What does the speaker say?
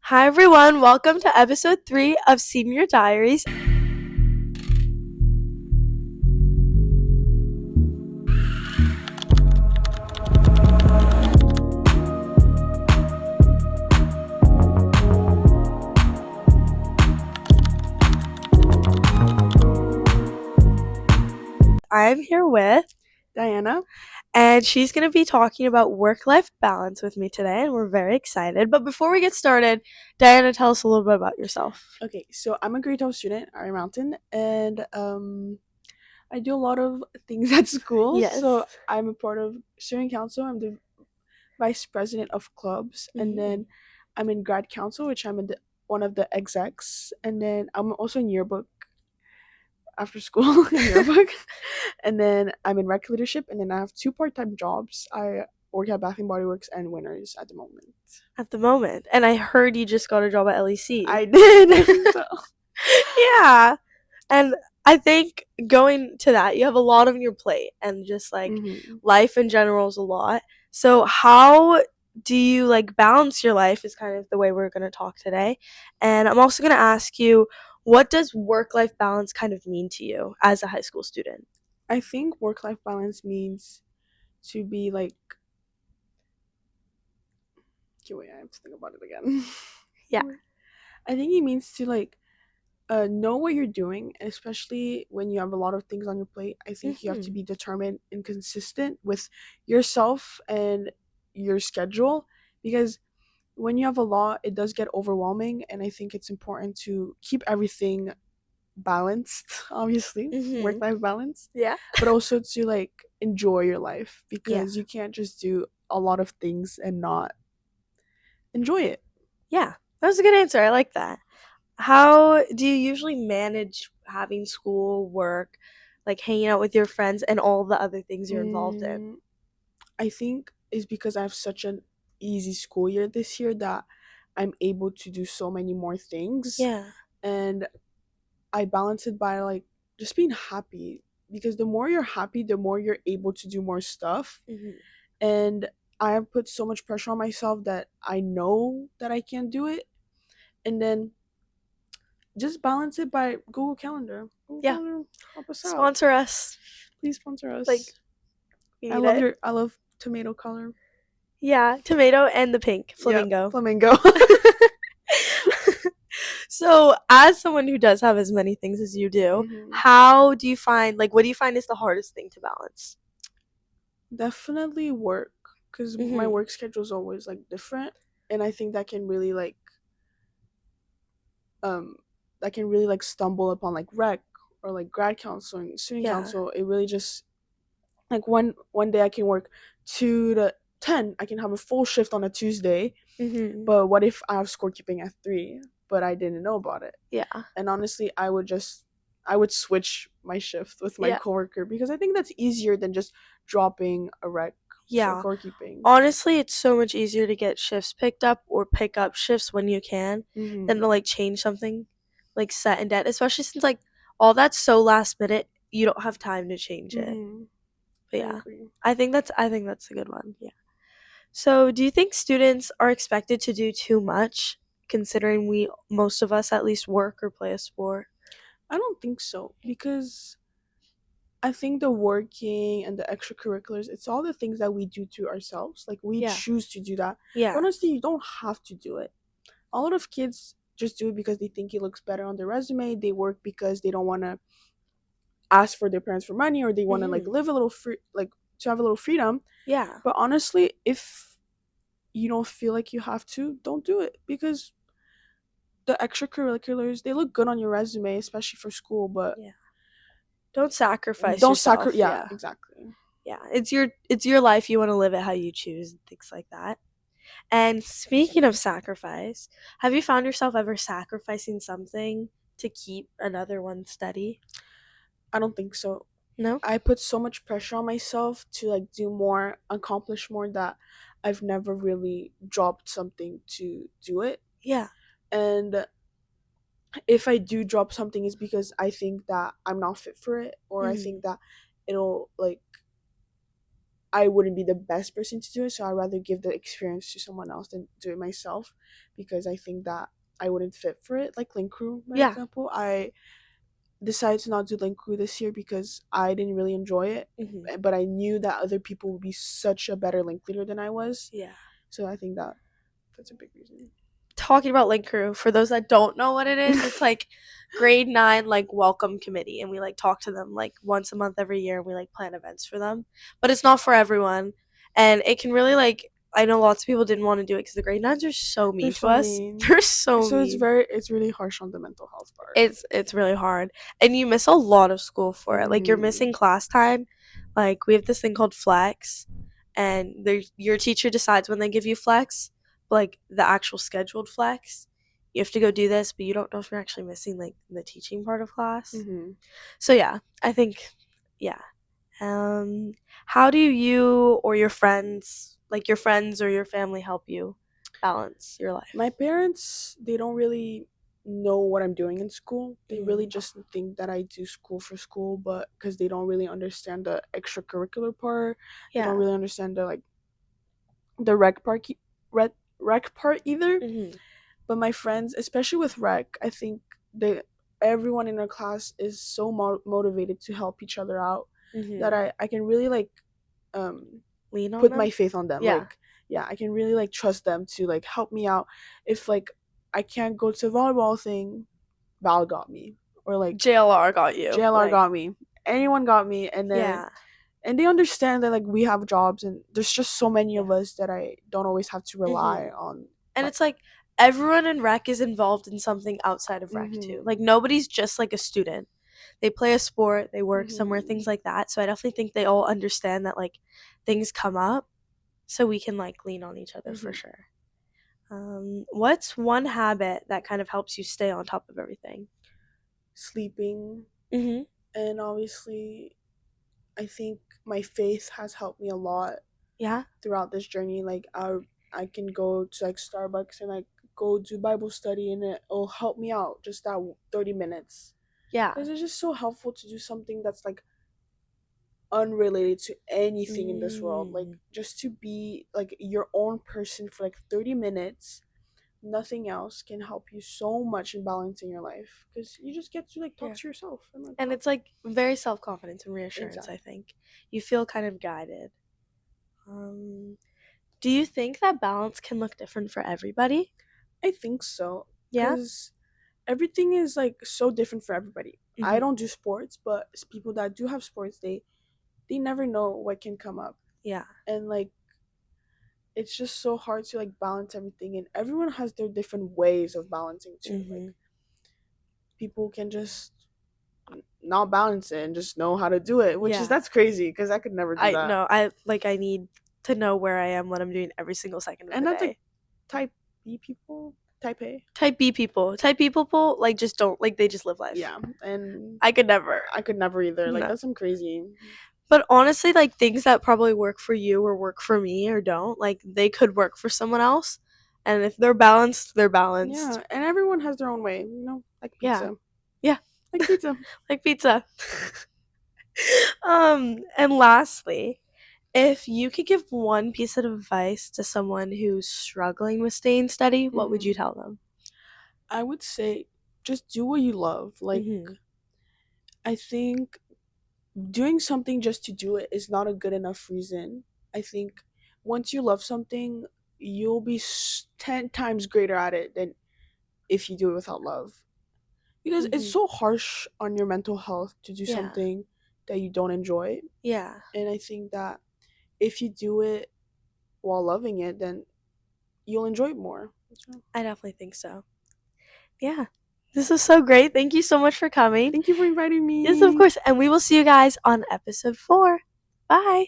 Hi everyone, welcome to episode 3 of Senior Diaries. I am here with Diana. and she's going to be talking about work-life balance with me today, and we're very excited. But before we get started, Diana, tell us a little bit about yourself. Okay, so I'm a grade 12 student at Iron Mountain, and I do a lot of things at school. Yes. So I'm a part of student council. I'm the vice president of clubs, and then I'm in grad council, which one of the execs, and then I'm also in yearbook after school in yearbook, and then I'm in rec leadership, and then I have two part-time jobs. I work at Bath and Body Works and Winners at the moment. At the moment. And I heard you just got a job at LEC. I did. So. Yeah. And I think going to that, you have a lot on your plate, and just life in general is a lot. So how do you balance your life is kind of the way we're going to talk today. And I'm also going to ask you, what does work-life balance kind of mean to you as a high school student? I think work life balance means to be like. Okay, wait, I have to think about it again. Yeah. I think it means to know what you're doing, especially when you have a lot of things on your plate. I think you have to be determined and consistent with yourself and your schedule, because when you have a lot, it does get overwhelming, and I think it's important to keep everything balanced, obviously, work life balance, Yeah. but also to enjoy your life, Yeah. because you can't just do a lot of things and not enjoy it. Yeah. That was a good answer. I like that. How do you usually manage having school, work, hanging out with your friends, and all the other things you're involved in? I think it's because I have such an easy school year this year that I'm able to do so many more things, Yeah. and I balance it by just being happy, because the more you're happy, the more you're able to do more stuff. And I have put so much pressure on myself that I know that I can't do it, and then just balance it by Google Calendar. Google Yeah. Calendar, help us out. Sponsor us. Please sponsor Like, us. we need it. I love tomato color. Yeah, tomato and the pink Yep, flamingo. flamingo. So, as someone who does have as many things as you do, Mhm. how do you find, what do you find is the hardest thing to balance? Definitely work, because my work schedule is always different, and I think um that can really stumble upon rec or grad council and student Yeah. council. It really just one day I can work 2 to 10. I can have a full shift on a Tuesday, but what if I have scorekeeping at 3, but I didn't know about it? Yeah. And honestly, I would switch my shift with my Yeah. coworker, because I think that's easier than just dropping a rec for Yeah. scorekeeping. Honestly, it's so much easier to get shifts picked up or pick up shifts when you can than to change something set and dead, especially since all that's so last minute, you don't have time to change it. But I yeah, agree. I think that's a good one. Yeah. So, do you think students are expected to do too much, considering most of us at least work or play a sport? I don't think so, because I think the working and the extracurriculars, it's all the things that we do to ourselves. Like, we Yeah. choose to do that. But Yeah. honestly, you don't have to do it. A lot of kids just do it because they think it looks better on their resume. They work because they don't want to ask for their parents for money, or they want to live a little free, to have a little freedom. Yeah. But honestly, if you don't feel like you have to, don't do it, because the extracurriculars, they look good on your resume, especially for school, but Yeah. Don't sacrifice don't yourself. yeah, Yeah. exactly. Yeah. It's your life. You want to live it how you choose and things like that. And speaking of sacrifice, have you found yourself ever sacrificing something to keep another one steady? I don't think so. No? I put so much pressure on myself to do more, accomplish more, that I've never really dropped something to do it. Yeah. And if I do drop something, it's because I think that I'm not fit for it, or I think that it'll I wouldn't be the best person to do it, so I'd rather give the experience to someone else than do it myself, because I think that I wouldn't fit for it. Like Link Crew, by example, I decided to not do Link Crew this year because I didn't really enjoy it, but I knew that other people would be such a better Link leader than I was. Yeah. So I think that that's a big reason. Talking about Link Crew, for those that don't know what it is, it's like grade 9 like welcome committee, and we like talk to them like once a month every year, and we like plan events for them. But it's not for everyone, and it can really like, I know lots of people didn't want to do it because the grade 9s are so mean to us. They're so mean. It's really harsh on the mental health part. It's really hard, and you miss a lot of school for it. Like you're missing class time. Like we have this thing called flex, and your teacher decides when they give you flex. Like the actual scheduled flex, you have to go do this, but you don't know if you're actually missing like the teaching part of class. So yeah, I think how do you or your friends, like your friends or your family, help you balance your life? My parents, they don't really know what I'm doing in school. They really just think that I do school for school, but because they don't really understand the extracurricular part. They don't really understand the like the rec part either. But my friends, especially with rec, I think everyone in our class is so motivated to help each other out that I can really like lean on put them? my faith on them. Like I can really like trust them to like help me out. If like I can't go to the volleyball thing, Val got me, or like JLR got you. JLR got me. Anyone got me, and then and they understand that like we have jobs, and there's just so many of us that I don't always have to rely on. And it's like everyone in rec is involved in something outside of rec too. Like nobody's just like a student. They play a sport, they work somewhere, things like that. So I definitely think they all understand that like things come up, so we can like lean on each other for sure. What's one habit that kind of helps you stay on top of everything? Sleeping. And obviously I think my faith has helped me a lot throughout this journey. Like I can go to like Starbucks and like go do Bible study, and it'll help me out just that 30 minutes. Because it's just so helpful to do something that's like unrelated to anything in this world. Like just to be like your own person for like 30 minutes. Nothing else can help you so much in balancing your life, because you just get to like talk to yourself and it's like very self-confidence and reassurance. I think you feel kind of guided. Do you think that balance can look different for everybody? I think so. Because everything is like so different for everybody. I don't do sports, but people that do have sports, they never know what can come up. And like it's just so hard to like balance everything, and everyone has their different ways of balancing too. Like people can just not balance it and just know how to do it, which is that's crazy, because I could never do that. No, I need to know where I am when I'm doing every single second of the day. And that's like type B people, type A. Type B people like just don't, like they just live life. And I could never either. Like that's some crazy. But honestly, like things that probably work for you or work for me or don't, like they could work for someone else. And if they're balanced, they're balanced. Yeah, and everyone has their own way, like pizza. Yeah. Like pizza. Like pizza. And lastly, if you could give one piece of advice to someone who's struggling with staying steady, what would you tell them? I would say just do what you love. Like I think doing something just to do it is not a good enough reason. I think once you love something, you'll be 10 times greater at it than if you do it without love. Because it's so harsh on your mental health to do something that you don't enjoy. And I think that if you do it while loving it, then you'll enjoy it more. I definitely think so. Yeah. This is so great. Thank you so much for coming. Thank you for inviting me. Yes, of course. And we will see you guys on episode 4. Bye.